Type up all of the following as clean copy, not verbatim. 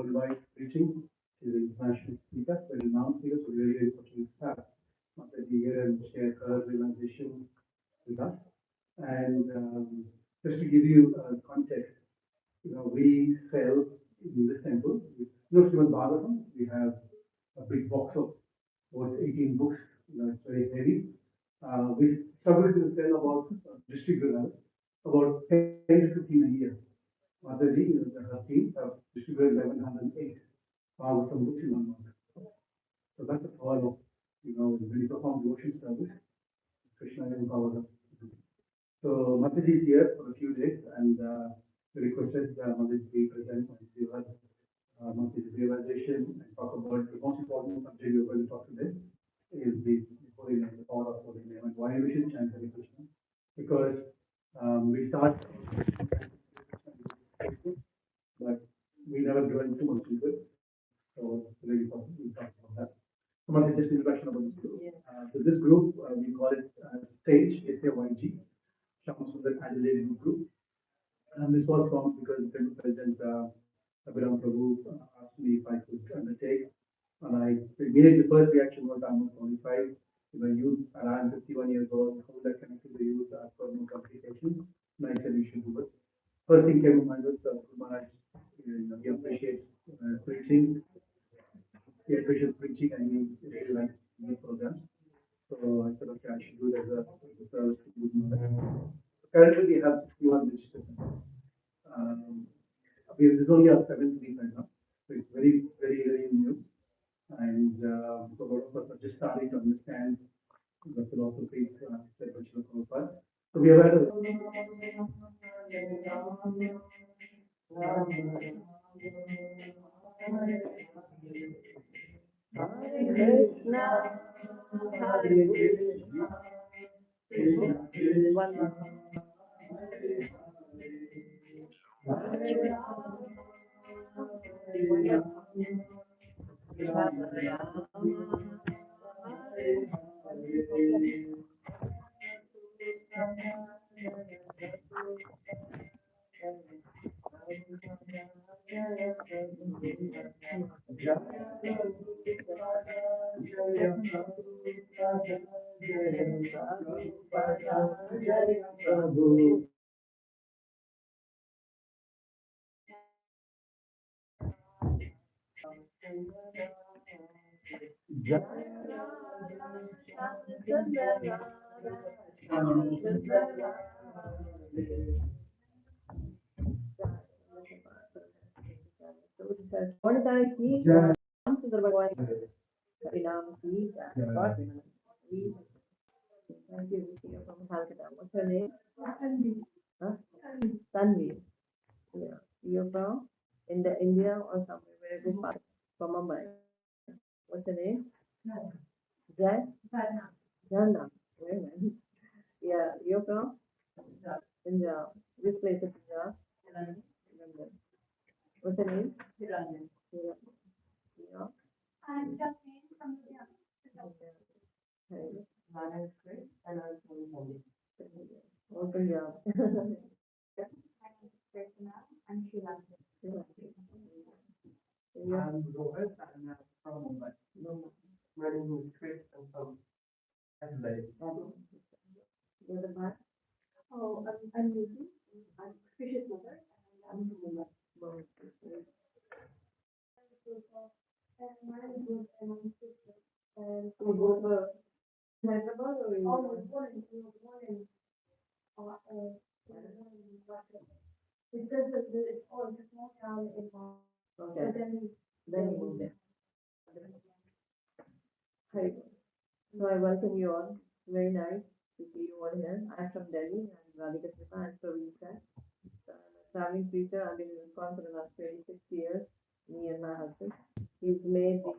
worldwide reaching. She's an international speaker, very renowned speaker, so really, really fortunate to have Mataji here and share her realization with us. And just to give you context, we sell in this temple, it's not even Bhagavatam, we have a big box of about 18 books, it's very heavy. We struggle to sell about distributors about 10 to 15 a year. Mataji, her team have distributed 1108 Bhagavatam books in 1 month. So that's a power of, when you perform devotion service, Krishna and Bhagavatam. So Mataji is here for a few days, and we requested Mataji to be present and give us Mataji's realization and talk about the most important subject we're going to talk today is the holy name, the power of holy name, and why we should chant Hare Krishna. Because we start, but we never given too much into it. So it's really important we talk about that. So Mataji, just introduction about this group. So this group, we call it SAYG, SAYG, Shama Sundar Adelaide Group. And this was formed because the President Abhiram Prabhu asked me if I could undertake. And I immediately the first reaction was I'm not qualified. Youth, and I'm 51 years old. How would I connect with the youth as per no complications? And I said you should do it. First thing came to mind was Maharaj. He appreciates preaching. He appreciates preaching, and he really likes these programs. So I said, okay, I should do it as a service to youth. Currently, we have 61 registered. Um, this is only our seventh week right now, so it's very, very, very new. And so a lot of us are just starting to understand the philosophy that Srila Prabhupada. So we have had a so I welcome you all. Very nice to see you all here. I'm from Delhi. I'm Radhika Krpa. I'm from India. I'm a traveling preacher. I've been in Wisconsin for the last 26 years. Me and my husband. He's made the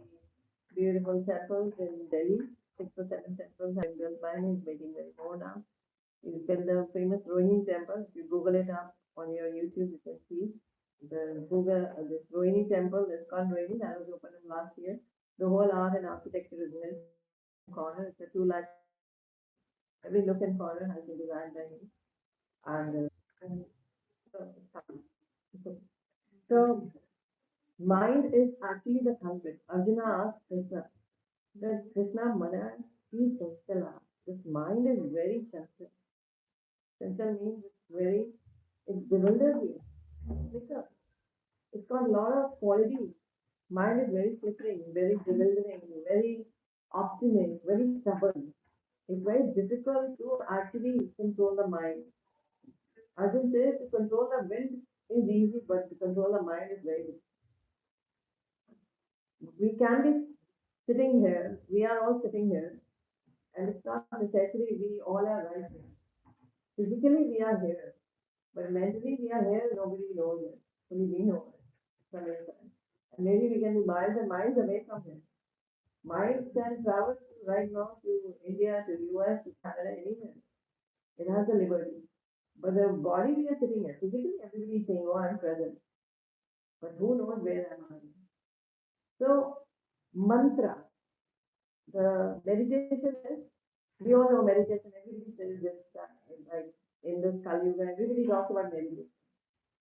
beautiful temples in Delhi. 6 or 7 temples have been built by him. He's making many more now. He's built the famous Rohini temple. If you Google it up on your YouTube, you can see this Rohini temple, this called Rohini, that was opened last year. The whole art and architecture is in corner. It's a 2 lakh. Every nook and corner has been designed by him. And so Mind is actually the culprit. Arjuna asked Krishna, does Krishna Mana be chanchala? This mind is very chanchala. Chanchala means it's bewildered you. Because it's got a lot of qualities. Mind is very flickering, very bewildering, very obstinate, very stubborn. It's very difficult to actually control the mind. Arjun says to control the wind is easy, but to control the mind is very difficult. We can be sitting here, we are all sitting here, and it's not necessary we all are right here. Physically, we are here, but mentally, we are here, nobody knows it. Only we know it from inside. And maybe we can be miles and miles away from here. Mind can travel right now to India, to US, to Canada, anywhere. It has the liberty. But the body we are sitting here, physically, everybody is saying, oh, I'm present. But who knows where am I? So, mantra, the meditation is, we all know meditation, everybody says this, like in this Kali Yuga, everybody talks about meditation.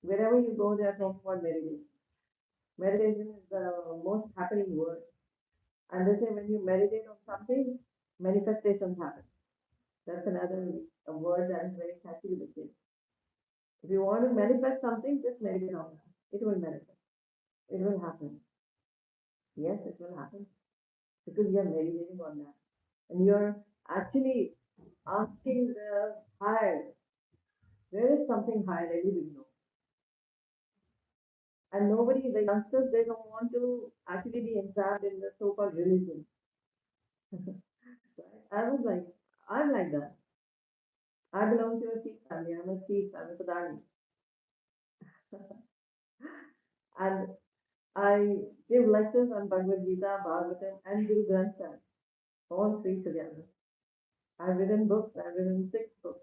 Wherever you go, they are talking about meditation. Meditation is the most happening word. And they say when you meditate on something, manifestations happen. That's another word that is very catchy with it. If you want to manifest something, just meditate on that. It will manifest. It will happen. Yes, it will happen because you are meditating on that. And you're actually asking the higher, there is something higher, everybody knows. And nobody, the youngsters, they don't want to actually be entrapped in the so-called religion. I was like, I'm like that. I belong to a Sikh family. I'm a Sikh, I'm a Sadhani. And I give lectures on Bhagavad Gita, Bhagavatam, and Guru Granth Sahib, all three together. I've written books, I've written six books,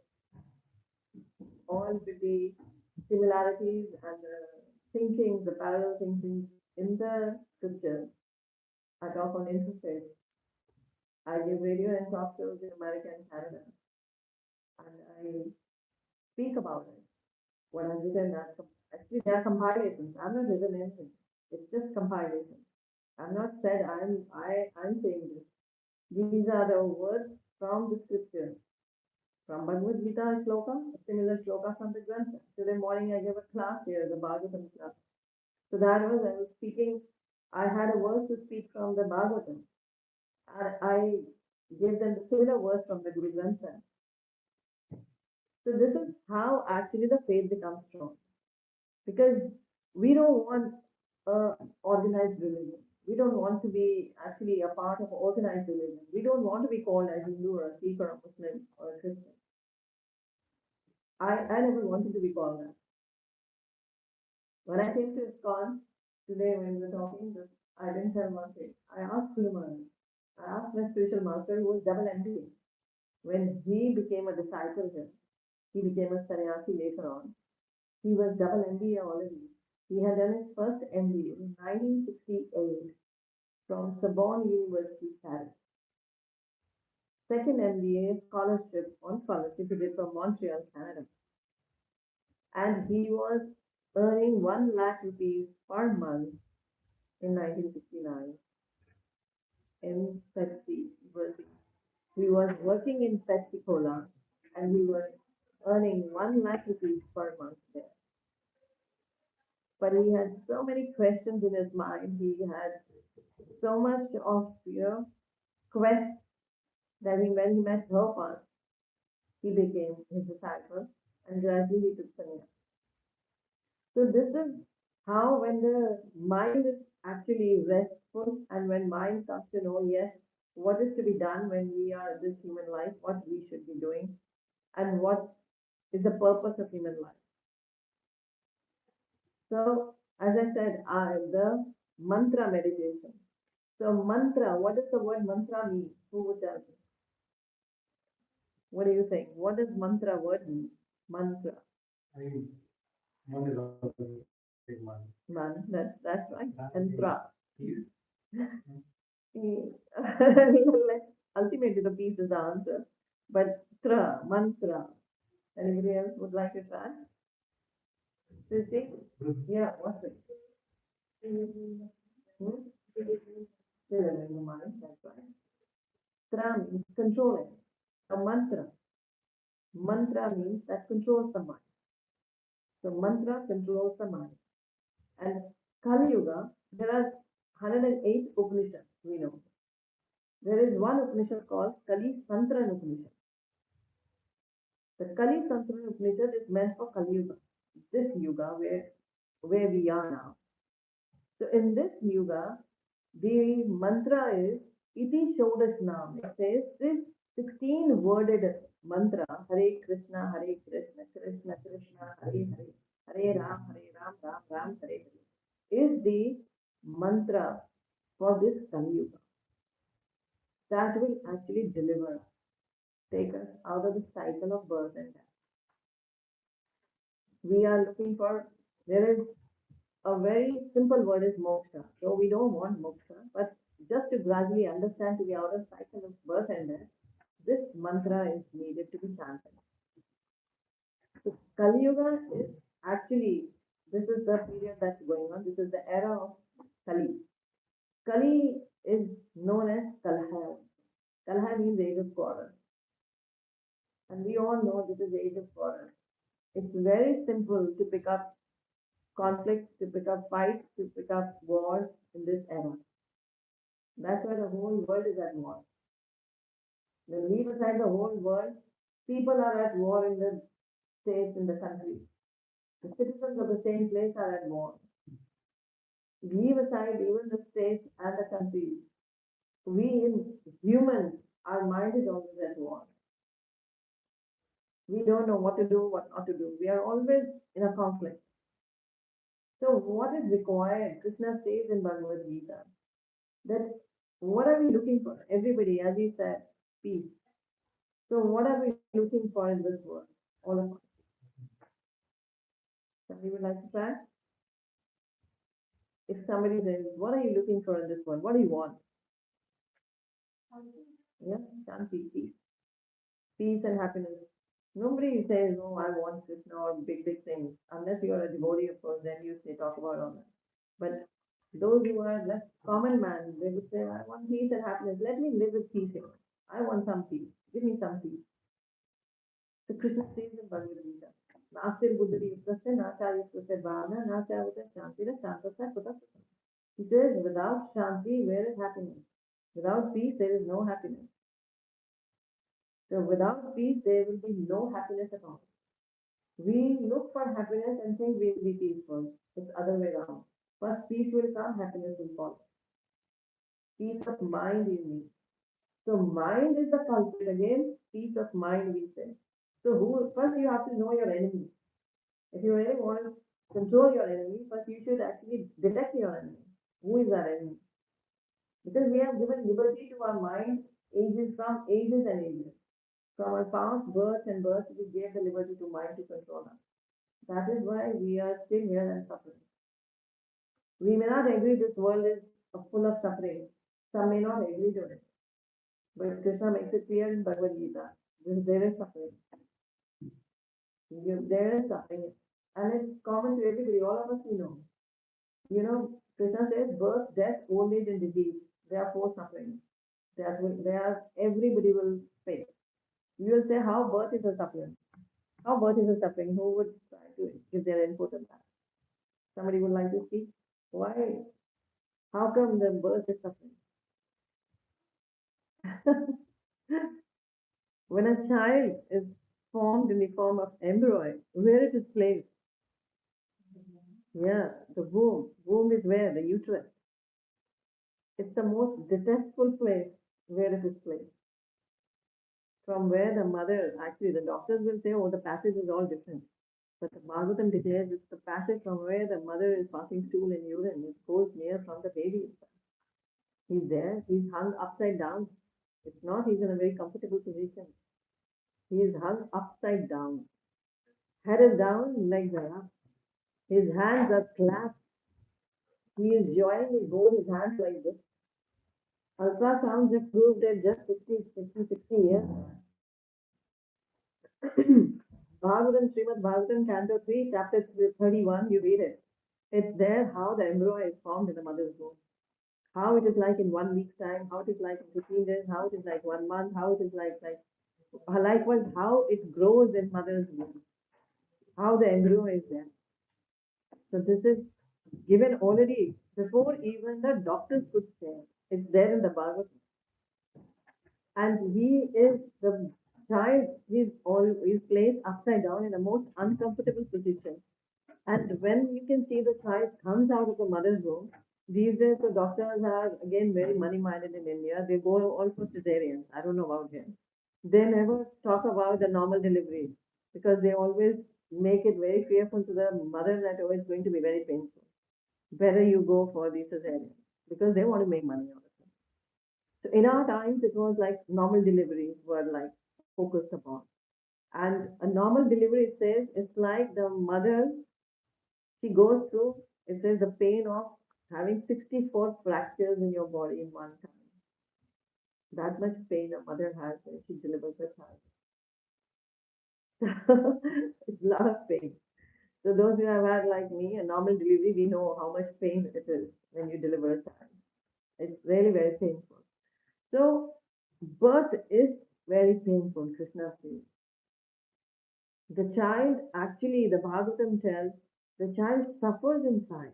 all with the similarities and the thinking, the parallel thinking in the scriptures. I talk on interfaith. I give radio and talk shows in America and Canada, and I speak about it. What I've written, actually, they are compilations. I'm not written anything. It's just compilation. I'm not said I'm saying this. These are the words from the scripture. From Bhagavad Gita shloka, a similar shloka from the Granth. Today morning I gave a class here, the Bhagavatam class. So that was, I was speaking, I had a verse to speak from the Bhagavatam. And I gave them the similar verse from the Guru Granth. So this is how actually the faith becomes strong. Because we don't want a organized religion. We don't want to be actually a part of organized religion. We don't want to be called a Hindu or a Sikh or a Muslim or a Christian. I never wanted to be called that. When I came to ISKCON today when we were talking, I didn't tell one thing. I asked Guru Maharaj, I asked my spiritual master who was double MBA. When he became a disciple here, he became a sannyasi later on. He was double MBA already. He had done his first MBA in 1968 from Sorbonne University, Paris. Second MBA scholarship on scholarship he did from Montreal, Canada. And he was earning 1 lakh rupees per month in 1969 in Pepsi. He was working in Pepsi Cola and he was earning 1 lakh rupees per month there. But he had so many questions in his mind. He had so much of quest that when he met Prabhupada, he became his disciple and gradually he took sannyas. So this is how when the mind is actually restful and when mind comes to know, yes, what is to be done when we are this human life, what we should be doing, and what is the purpose of human life. So, as I said, the mantra meditation. So, mantra, what does the word mantra mean? Who would tell me? What do you think? What does mantra word mean? Mantra. I mean, one is also a big one. Man, that's right. And tra. Peace. Ultimately, the peace is the answer. But tra, mantra. Anybody else would like to try? So, see? Yeah, what's it? Hmm? Delivering the mind, that's right. Tra means controlling. A mantra. Mantra means that controls the mind. So mantra controls the mind. And Kali Yuga, there are 108 Upanishads, we know. There is one Upanishad called Kali Santran Upanishad. The Kali Santran Upanishad is meant for Kali Yuga, this Yuga where we are now. So in this Yuga, the mantra is Iti Shodasnam. It says this 16 worded mantra, Hare Krishna, Hare Krishna, Krishna Krishna, Hare Hare, Hare Ram, Hare Ram, Ram Ram, Hare Hare, is the mantra for this Kali Yuga that will actually deliver, take us out of the cycle of birth and death. We are looking for, there is a very simple word is moksha. So we don't want moksha, but just to gradually understand to the outer cycle of birth and death, this mantra is needed to be chanted. So Kali Yuga is actually, this is the period that's going on. This is the era of Kali. Kali is known as Kalha. Kalha means age of quarrel. And we all know this is age of quarrel. It's very simple to pick up conflicts, to pick up fights, to pick up wars in this era. That's why the whole world is at war. Then leave aside the whole world, people are at war in the states, in the country. The citizens of the same place are at war. Leave aside even the states and the countries. We in humans, our mind is always at war. We don't know what to do, what not to do. We are always in a conflict. So what is required? Krishna says in Bhagavad Gita that what are we looking for? Everybody, as he said, peace. So what are we looking for in this world? All of us. Somebody would like to try? If somebody says, what are you looking for in this world? What do you want? Yeah, shanti, peace. Peace and happiness. Nobody says, oh, I want Krishna or big, big things. Unless you are a devotee, of course, then you say, talk about all that. But those who are less common man, they would say, I want peace and happiness. Let me live with peace here. I want some peace. Give me some peace. So Krishna says in Bhagavad Gita, Nasir Buddhati Yukrasya Nacharya Krasya Bhavana Nacharya Shanti Shantasya Kuta. He says, without Shanti, where is happiness? Without peace, there is no happiness. So without peace, there will be no happiness at all. We look for happiness and think we will be peaceful. It's other way around. First peace will come, happiness will follow. Peace of mind you need. So mind is the culprit again. Peace of mind we say. So first you have to know your enemy. If you really want to control your enemy, first you should actually detect your enemy. Who is our enemy? Because we have given liberty to our mind from ages and ages. From our past birth and birth, we gave the liberty to mind to control us. That is why we are still here and suffering. We may not agree this world is full of suffering. Some may not agree to it. But Krishna makes it clear in Bhagavad Gita. There is suffering. There is suffering. And it's common to everybody. All of us we know. Krishna says birth, death, old age, and disease. There are four sufferings. Everybody will face. You will say how birth is a suffering. How birth is a suffering? Who would try to give their input on that? Somebody would like to speak? Why? How come the birth is suffering? When a child is formed in the form of embryo, where it is placed? Yeah, the womb. Womb is where? The uterus. It's the most detestful place where it is placed. From where the mother, actually the doctors will say, oh, the passage is all different. But the Bhagavatam declares it's the passage from where the mother is passing stool and urine. It goes near from the baby. He's there. He's hung upside down. It's not he's in a very comfortable position. He is hung upside down. Head is down, legs are up. His hands are clasped. He is joining both his hands like this. Ultrasounds have proved that just 60 years. Bhagavatam, Srimad Bhagavatam, Canto 3, Chapter 31, you read it. It's there how the embryo is formed in the mother's womb, how it is like in 1 week's time, how it is like in 15 days, how it is like 1 month, how it is likewise how it grows in mother's womb, how the embryo is there. So this is given already before even the doctors could say. It's there in the Bhagavad, and he is the child is placed upside down in a most uncomfortable position. And when you can see the child comes out of the mother's womb, these days the doctors are again very money minded in India. They go all for cesareans. I don't know about him. They never talk about the normal delivery because they always make it very fearful to the mother that oh, it's going to be very painful. Better you go for the cesarean because they want to make money out of it. So in our times, it was like normal deliveries were like focused upon. And a normal delivery, it says, it's like the mother, she goes through, it says, the pain of having 64 fractures in your body in one time. That much pain a mother has when she delivers her child. It's a lot of pain. So those who have had like me a normal delivery, we know how much pain it is when you deliver a child. It's really very painful. So birth is very painful, Krishna says. The child, actually, the Bhagavatam tells, the child suffers inside.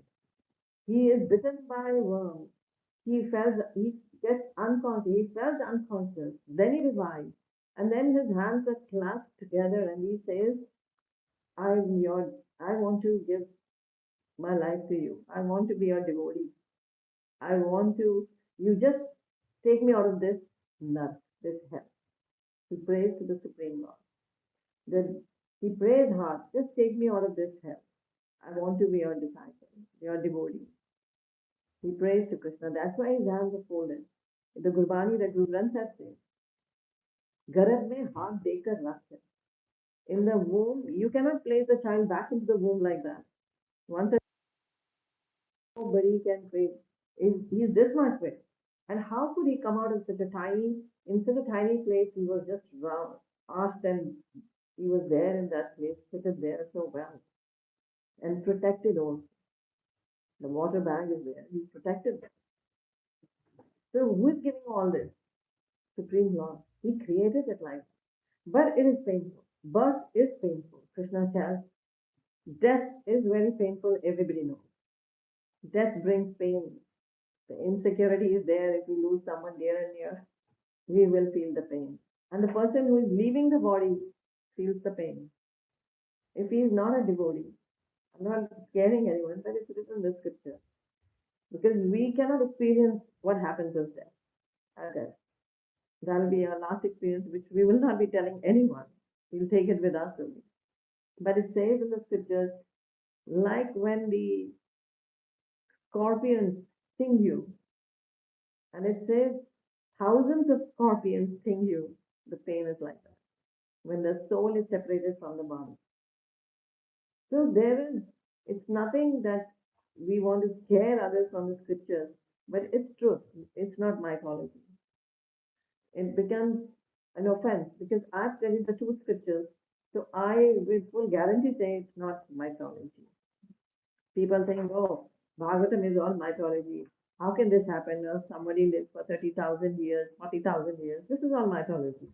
He is bitten by worms. He gets unconscious. He felt unconscious. Then he revives. And then his hands are clasped together and he says, I want to give my life to you. I want to be your devotee. I want to, you just take me out of this nut, this hell. He prays to the Supreme Lord. Then he prays hard, just take me out of this hell. I want to be your disciple, your devotee. He prays to Krishna. That's why his hands are folded. The Gurbani, the Guru Granth Sahib says, Garab mein haath dekar rakh. In the womb, you cannot place the child back into the womb like that. Once nobody can place, he's this much big. And how could he come out of in such a tiny place? He was just round, asked, and he was there in that place, seated there so well, and protected also. The water bag is there. He's protected. So who is giving all this? Supreme Lord. He created it like that. But it is painful. Birth is painful. Krishna tells, death is very painful. Everybody knows. Death brings pain. The insecurity is there. If we lose someone dear and near, we will feel the pain. And the person who is leaving the body feels the pain. If he is not a devotee, I'm not scaring anyone, but it's written in the scripture. Because we cannot experience what happens with death. At death. That'll be our last experience, which we will not be telling anyone. We'll take it with us only. But it says in the scriptures, like when the scorpions sting you, and it says thousands of scorpions sting you, the pain is like that. When the soul is separated from the body. So it's nothing that we want to scare others from the scriptures, but it's truth. It's not mythology. It becomes an offense because I've studied the two scriptures, so I with full guarantee say it's not mythology. People think, oh, Bhagavatam is all mythology. How can this happen? Somebody lived for 30,000 years, 40,000 years. This is all mythology.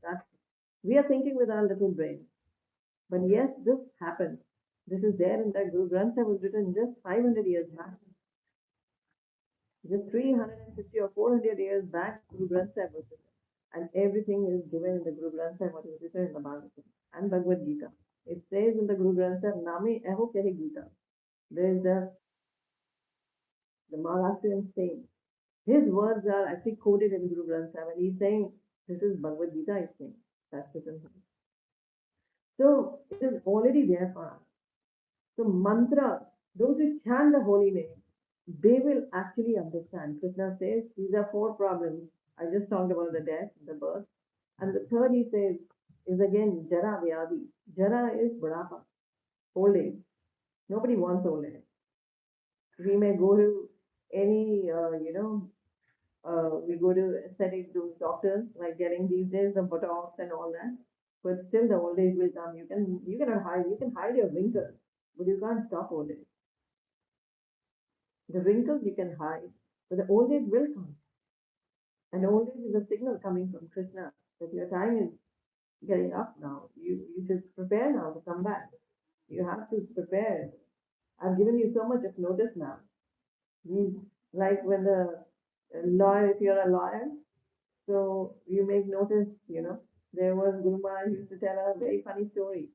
We are thinking with our little brain. But yes, this happened. This is there in the Guru Granth Sahib was written just 500 years back. Just 350 or 400 years back, Guru Granth Sahib was written. And everything is given in the Guru Granth Sahib, what is written in the Bhagavatam and Bhagavad Gita. It says in the Guru Granth Sahib, Name Eho Kehi Gita. There is the Maharashtrian saying. His words are actually quoted in Guru Granth Sahib, and he's saying, this is Bhagavad Gita, he's saying. That's written here. So it is already there for us. So mantra, those who chant the holy name, they will actually understand. Krishna says these are four problems. I just talked about the death, the birth. And the third he says is again Jara Vyadi. Jara is Budapa, old age. Nobody wants old age. We may go to any, we go to aesthetic doctors, like getting these days the Botox and all that. But still the old age will come. You can hide your wrinkles, but you can't stop old age. The wrinkles you can hide, but the old age will come. And old age is a signal coming from Krishna that your time is getting up now. You should prepare now to come back. You have to prepare. I've given you so much of notice now. These, like when the lawyer, if you're a lawyer, so you make notice, there was Guru Maharaj used to tell a very funny story.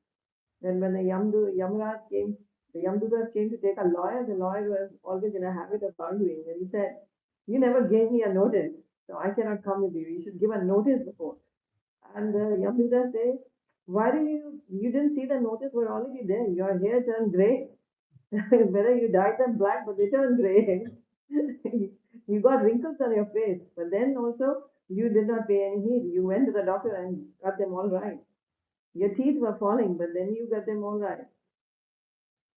Then when Yamaraj came, the Yamdudar came to take a lawyer, the lawyer was always in a habit of arguing. And he said, "You never gave me a notice, so I cannot come with you. You should give a notice before." And the Yamdudar says, "Why you didn't see the notice? We're already there. Your hair turned gray. Whether you dyed them black, but they turned gray. You got wrinkles on your face, but then also you did not pay any heed. You went to the doctor and got them all right. Your teeth were falling, but then you got them all right.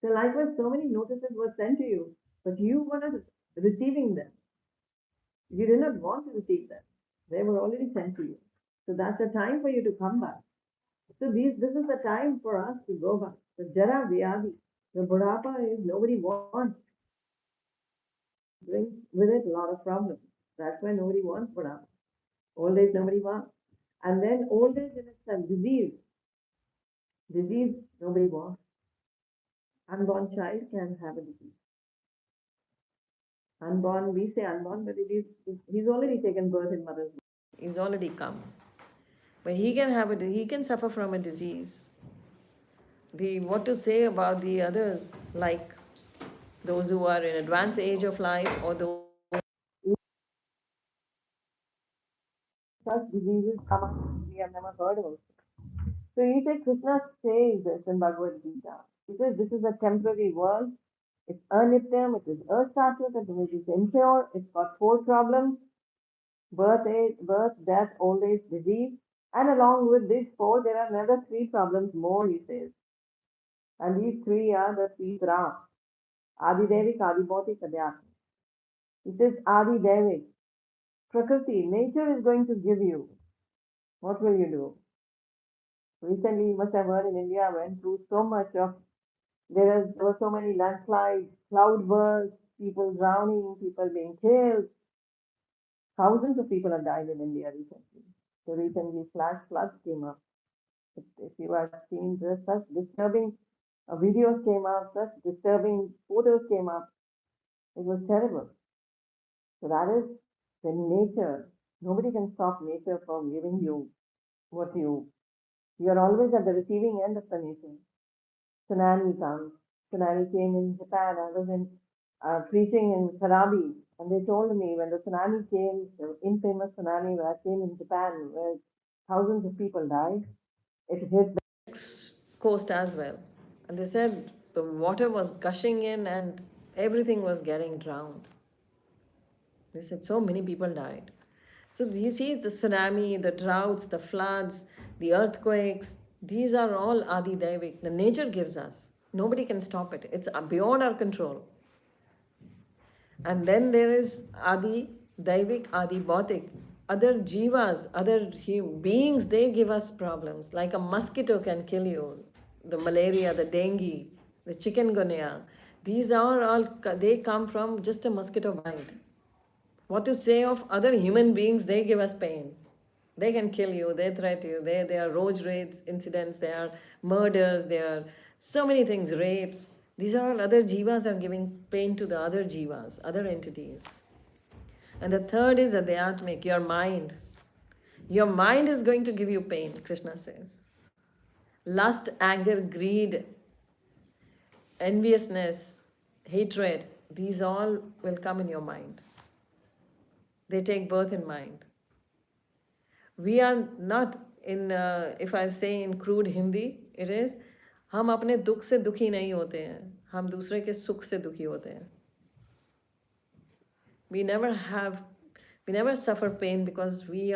So likewise, so many notices were sent to you, but you were not receiving them. You did not want to receive them. They were already sent to you. So that's the time for you to come back. So this is the time for us to go back. The Jara Vyadi, the Budhapa is nobody wants. Brings with it a lot of problems. That's why nobody wants Budhapa. Old age nobody wants. And then old age in itself, disease. Disease nobody wants. Unborn child can have a disease. Unborn, we say unborn, but he's already taken birth in mother's womb. He's already come. But he can suffer from a disease. The what to say about the others, like those who are in advanced age of life or those such diseases come up we have never heard of. So you say Krishna says this in Bhagavad Gita. He says this is a temporary world. It's anityam, it is earth-shatters, it is impure, it's got four problems: birth, death, old age, disease. And along with these four, there are another three problems more, he says. And these three are the three Ra. Adi Devik, Adi Bhautik, Adhyatma. He says Adi Devik. Prakriti, nature is going to give you. What will you do? Recently, you must have heard in India went through so much of, there were so many landslides, cloud bursts, people drowning, people being killed. Thousands of people have died in India recently. So recently, flash floods came up. If you have seen this, such disturbing videos came out, such disturbing photos came up. It was terrible. So that is the nature. Nobody can stop nature from giving you what you're always at the receiving end of the nature. Tsunami comes. Tsunami came in Japan. I was preaching in Karabi, and they told me when the tsunami came, the infamous tsunami that came in Japan, where thousands of people died, it hit the coast as well. And they said the water was gushing in and everything was getting drowned. They said so many people died. So you see the tsunami, the droughts, the floods, the earthquakes, these are all Adi Devik. The nature gives us. Nobody can stop it. It's beyond our control. And then there is Adi Daivik, Adi Bhautik. Other jivas, other beings, they give us problems. Like a mosquito can kill you, the malaria, the dengue, the chikungunya. These are all, they come from just a mosquito bite. What to say of other human beings? They give us pain. They can kill you, they threaten you, they are road rage incidents, they are murders, they are so many things, rapes. These are all other jivas are giving pain to the other jivas, other entities. And the third is adhyatmic, your mind. Your mind is going to give you pain, Krishna says. Lust, anger, greed, enviousness, hatred, these all will come in your mind. They take birth in mind. We are not in, if I say in crude Hindi, it is, हम अपने दुख से दुखी नहीं होते हैं, हम दूसरे के सुख से दुखी होते हैं. We never have, we never suffer pain because we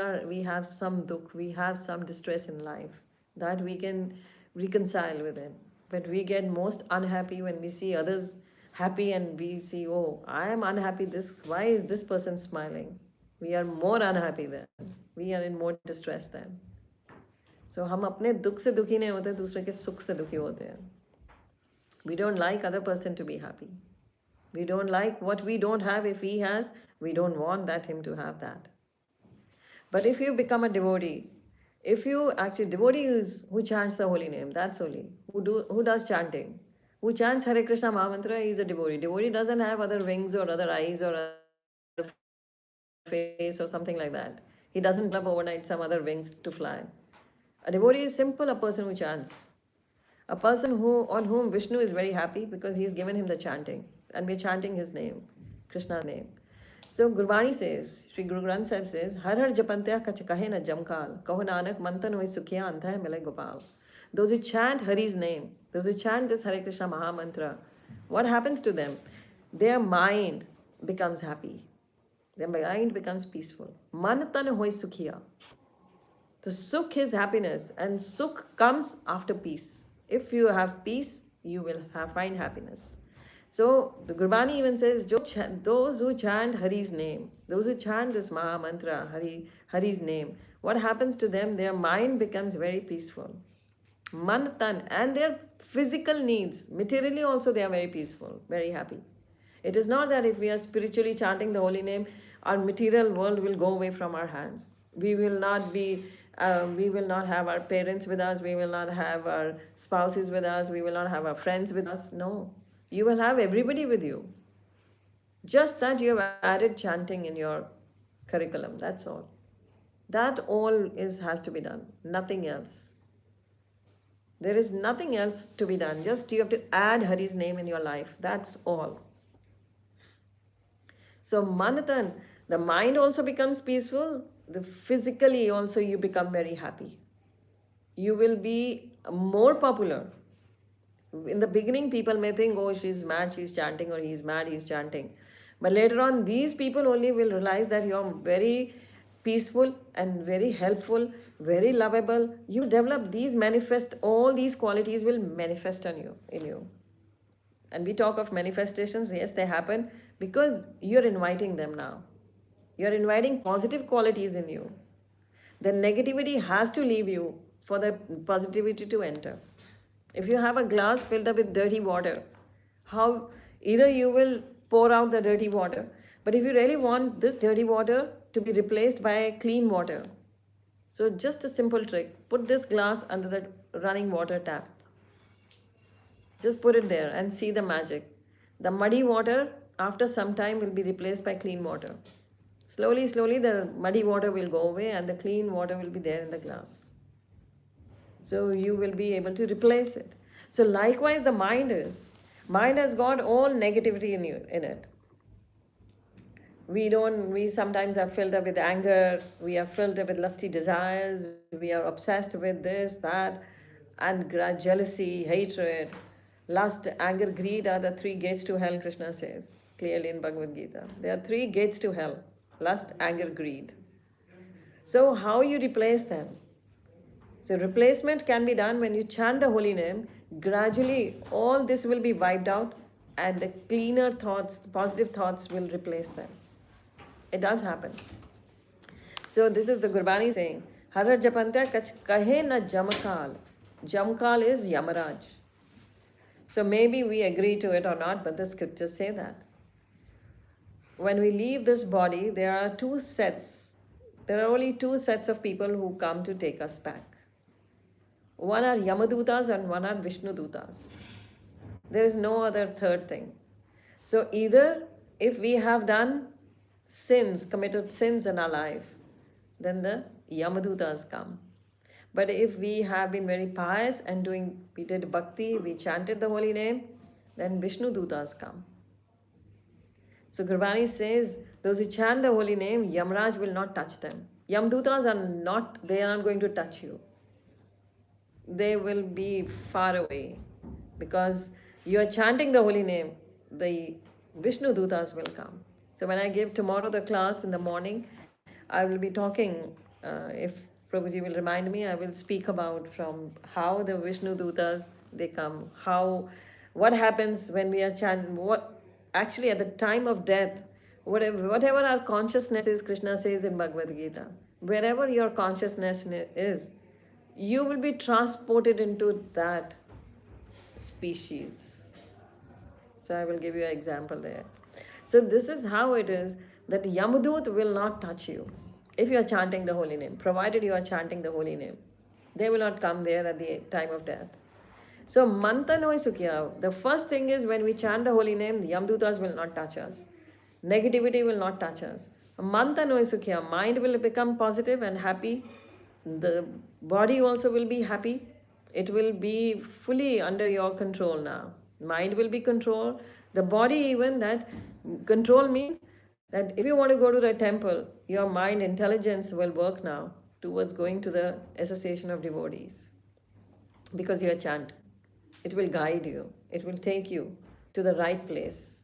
have some dukh, we have some distress in life that we can reconcile with it. But we get most unhappy when we see others happy and we see, oh, I am unhappy. Why is this person smiling? We are more unhappy then. We are in more distress then. So हम अपने दुख से दुखी नहीं होते, दूसरे के सुख से दुखी होते हैं. We don't like other person to be happy. We don't like what we don't have. If he has, we don't want that him to have that. But if you become a devotee, if you actually devotee is who chants the holy name, that's holy. Who does chanting? Who chants Hare Krishna Mahamantra is a devotee. Devotee doesn't have other wings or other eyes or other face or something like that. He doesn't develop overnight some other wings to fly. A devotee is simple, a person who chants. A person who on whom Vishnu is very happy because he's given him the chanting. And we're chanting his name, Krishna's name. So Gurbani says, Sri Guru Granth Sahib says, Har har japantya kach kahe na jamkal, kaho nanak mantan hoy sukhiya antha hai mile gopal. Those who chant Hari's name, those who chant this Hare Krishna Maha Mantra, what happens to them? Their mind becomes happy. Their mind becomes peaceful. Man tan hoy sukhiya. The sukh is happiness, and sukh comes after peace. If you have peace, you will find happiness. So the Gurbani even says, those who chant Hari's name, those who chant this Maha Mantra, Hari's name, what happens to them? Their mind becomes very peaceful. Man, tan, and their physical needs, materially also they are very peaceful, very happy. It is not that if we are spiritually chanting the holy name, our material world will go away from our hands. We will not have our parents with us. We will not have our spouses with us. We will not have our friends with us. No, you will have everybody with you. Just that you have added chanting in your curriculum. That's all. That all is has to be done. Nothing else. There is nothing else to be done. Just you have to add Hari's name in your life. That's all. So Manatan, the mind also becomes peaceful. The physically also you become very happy. You will be more popular. In the beginning, people may think, oh, she's mad, she's chanting, or he's mad, he's chanting. But later on, these people only will realize that you're very peaceful and very helpful, very lovable. You develop these manifest, all these qualities will manifest on you, in you. And we talk of manifestations, yes, they happen because you're inviting them now. You're inviting positive qualities in you. The negativity has to leave you for the positivity to enter. If you have a glass filled up with dirty water, how either you will pour out the dirty water, but if you really want this dirty water to be replaced by clean water, so just a simple trick, put this glass under the running water tap. Just put it there and see the magic. The muddy water after some time will be replaced by clean water. Slowly, slowly the muddy water will go away and the clean water will be there in the glass. So you will be able to replace it. So likewise the mind has got all negativity in it. We sometimes are filled up with anger, we are filled up with lusty desires, we are obsessed with this, that, and jealousy, hatred, lust, anger, greed are the three gates to hell, Krishna says clearly in Bhagavad Gita. There are three gates to hell: lust, anger, greed. So how you replace them? So replacement can be done when you chant the holy name. Gradually, all this will be wiped out, and the cleaner thoughts, positive thoughts will replace them. It does happen. So this is the Gurbani saying, Harar Japantya Kach Kahe na Jamakal. Jamakal is Yamaraj. So maybe we agree to it or not, but the scriptures say that. When we leave this body, there are two sets. There are only two sets of people who come to take us back. One are Yamadutas and one are Vishnudutas. There is no other third thing. So either if we have done sins, committed sins in our life, then the Yamadutas come. But if we have been very pious and we did bhakti, we chanted the holy name, then Vishnu Dutas come. So Gurbani says, those who chant the holy name, Yamraj will not touch them. Yamdutas they are not going to touch you. They will be far away because you are chanting the holy name. The Vishnu Dutas will come. So when I give tomorrow the class in the morning, I will be talking, if Prabhuji will remind me, I will speak about from how the Vishnu Dutas, they come, what happens when we are chanting, actually at the time of death, whatever our consciousness is, Krishna says in Bhagavad Gita, wherever your consciousness is, you will be transported into that species. So I will give you an example there. So this is how it is that Yamadut will not touch you if you are chanting the holy name, provided you are chanting the holy name. They will not come there at the time of death. So Mantanoi Sukya, the first thing is when we chant the holy name, the Yamdutas will not touch us. Negativity will not touch us. Mantanoi Sukya, mind will become positive and happy. The body also will be happy. It will be fully under your control now. Mind will be controlled. The body, even that control means that if you want to go to the temple, your mind intelligence will work now towards going to the association of devotees because you are chant. It will guide you, it will take you to the right place.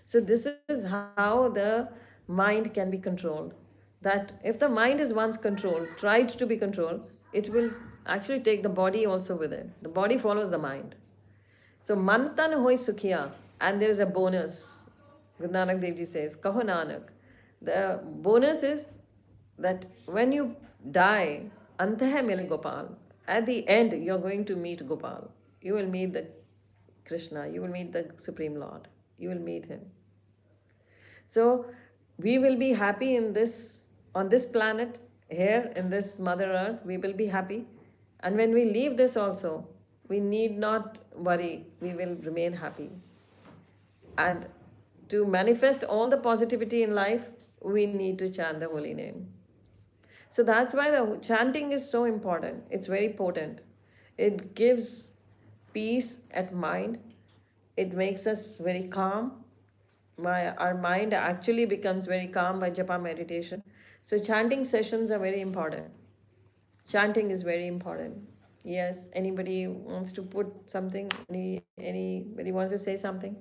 So, this is how the mind can be controlled. That if the mind is once controlled, tried to be controlled, it will actually take the body also with it. The body follows the mind. So, Mantan hoi sukhiya, and there is a bonus. Guru Nanak Dev Ji says, Kaho Nanak. The bonus is that when you die, Antah mile Gopal. At the end, you are going to meet Gopal. You will meet the Krishna, you will meet the Supreme Lord, you will meet him. So we will be happy in this on this planet, here in this Mother Earth, we will be happy. And when we leave this also, we need not worry, we will remain happy. And to manifest all the positivity in life, we need to chant the holy name. So that's why the chanting is so important. It's very potent. It gives peace at mind. It makes us very calm. Our mind actually becomes very calm by japa meditation. So chanting sessions are very important. Chanting is very important. Yes, anybody wants to put something? Anybody wants to say something?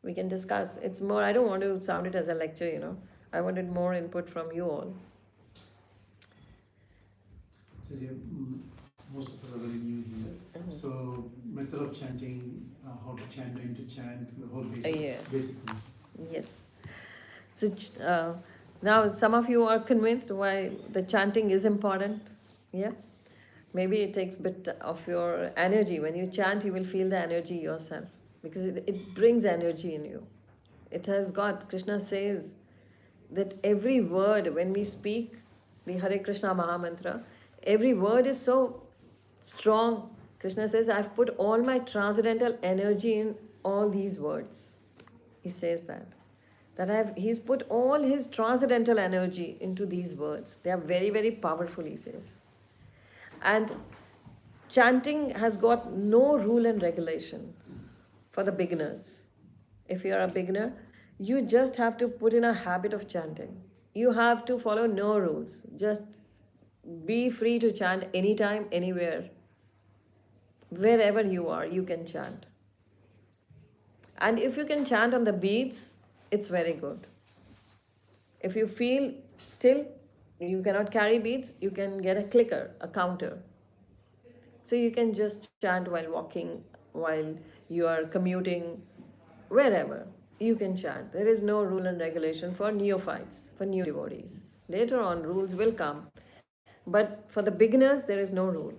We can discuss. It's more. I don't want to sound it as a lecture. I wanted more input from you all. So, yeah, most of us are very new here. So, method of chanting, how to chant, when to chant, the whole Yeah. basic things. Yes. So now some of you are convinced why the chanting is important. Yeah. Maybe it takes a bit of your energy. When you chant, you will feel the energy yourself because it brings energy in you. It has got, Krishna says that every word, when we speak the Hare Krishna Mahamantra, every word is so strong. Krishna says, I've put all my transcendental energy in all these words. He says that he's put all his transcendental energy into these words. They are very, very powerful, he says. And chanting has got no rule and regulations for the beginners. If you are a beginner, you just have to put in a habit of chanting. You have to follow no rules. Just be free to chant anytime, anywhere. Wherever you are, you can chant. And if you can chant on the beats, it's very good. If you feel still, you cannot carry beats, you can get a clicker, a counter. So you can just chant while walking, while you are commuting, wherever. You can chant. There is no rule and regulation for neophytes, for new devotees. Later on, rules will come. But for the beginners, there is no rule.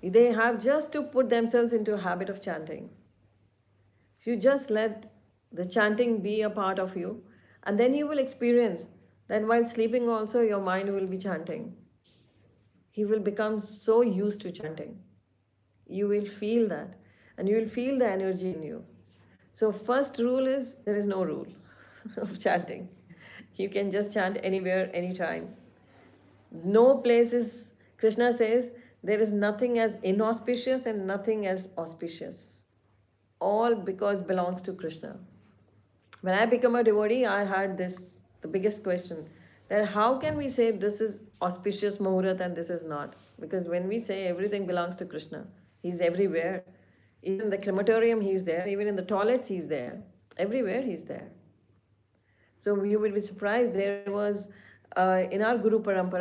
They have just to put themselves into a habit of chanting. You just let the chanting be a part of you, and then you will experience that while sleeping, also your mind will be chanting. He will become so used to chanting. You will feel that, and you will feel the energy in you. So, first rule is there is no rule of chanting. You can just chant anywhere, anytime. No place is, Krishna says, there is nothing as inauspicious and nothing as auspicious. All because belongs to Krishna. When I became a devotee, I had the biggest question that how can we say this is auspicious Muhurat and this is not? Because when we say everything belongs to Krishna, He's everywhere. Even in the crematorium, He's there. Even in the toilets, He's there. Everywhere, He's there. So you will be surprised. There was, in our Guru Parampara,